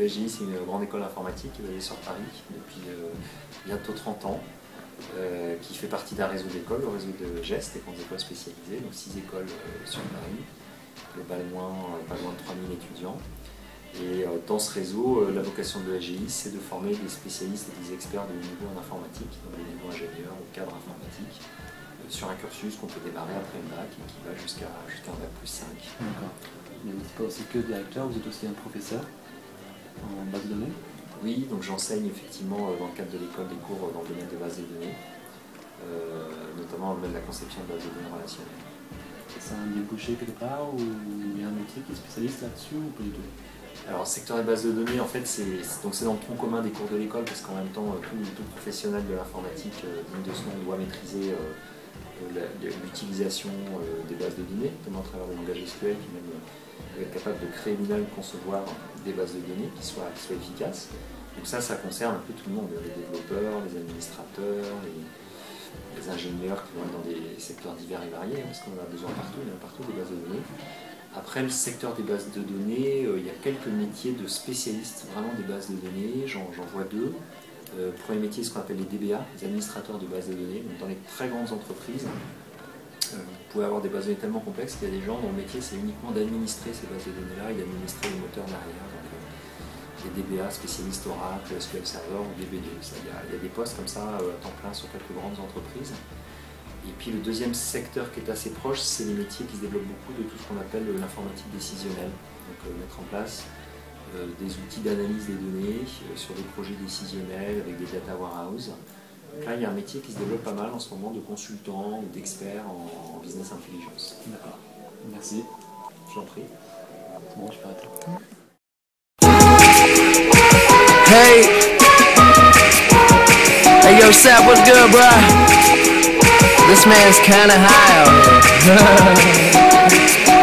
l'ESGI, c'est une grande école informatique basée sur Paris depuis bientôt 30 ans, qui fait partie d'un réseau d'écoles, le réseau de GEST, des grandes écoles spécialisées, donc 6 écoles sur Paris, globalement pas loin de 3000 étudiants. Et dans ce réseau, la vocation de l'ESGI, c'est de former des spécialistes et des experts de haut niveau en informatique, donc des niveaux ingénieurs ou cadres informatiques, sur un cursus qu'on peut démarrer après le bac et qui va jusqu'à un bac plus 5. D'accord. Mais vous n'êtes pas aussi que directeur, vous êtes aussi un professeur en base de données? Oui, donc j'enseigne effectivement dans le cadre de l'école des cours dans le domaine des bases de données, notamment dans le domaine de la conception de bases de données relationnelles. Ça a un débouché quelque part ou il y a un métier qui est spécialiste là-dessus ou pas du tout? Alors, le secteur des bases de données, en fait, c'est dans le tronc commun des cours de l'école, parce qu'en même temps, tout professionnel de l'informatique, digne de son nom, doit maîtriser l'utilisation des bases de données, notamment à travers le langage SQL, qui même être capable de créer lui-même, concevoir des bases de données qui soient efficaces. Donc ça concerne un peu tout le monde, les développeurs, les administrateurs, les ingénieurs qui vont être dans des secteurs divers et variés, parce qu'on en a besoin partout, il y en a partout des bases de données. Après le secteur des bases de données, il y a quelques métiers de spécialistes vraiment des bases de données, j'en vois deux. Premier métier, ce qu'on appelle les DBA, les administrateurs de bases de données. Donc dans les très grandes entreprises, vous pouvez avoir des bases de données tellement complexes qu'il y a des gens dont le métier c'est uniquement d'administrer ces bases de données-là et d'administrer les moteurs derrière. Donc les DBA, spécialistes Oracle, SQL Server ou DB2. Il y a des postes comme ça à temps plein sur quelques grandes entreprises. Et puis le deuxième secteur qui est assez proche, c'est les métiers qui se développent beaucoup de tout ce qu'on appelle l'informatique décisionnelle. Donc mettre en place des outils d'analyse des données sur des projets décisionnels avec des data warehouse. Donc là, il y a un métier qui se développe pas mal en ce moment de consultant ou d'expert en business intelligence. D'accord. Merci. Je vous en prie. C'est bon, je peux arrêter. Hey, hey yo, Sap, what's good, bro? This man's kinda high out here.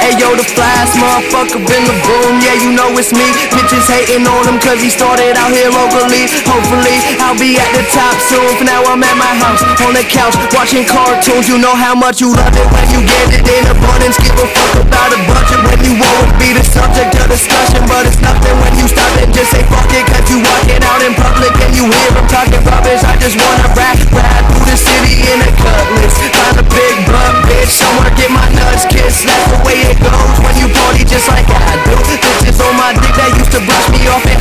Hey yo, the flyest motherfucker in the room, yeah, you know it's me. Bitches hating on him cause he started out here locally. Hopefully, I'll be at the top soon. For now, I'm at my house, on the couch, watching cartoons. You know how much you love it when you get it in abundance. Give a fuck about a budget when you won't be the subject of discussion. But it's nothing when you stop and just say fuck it. Cause you walking out in public and you hear him talking rubbish. I just wanna ride through the city in a cutlass. Find a big butt bitch, somewhere get my nuts kissed. That's the way it goes when you party just like I do. Bitches on my dick that used to brush me off in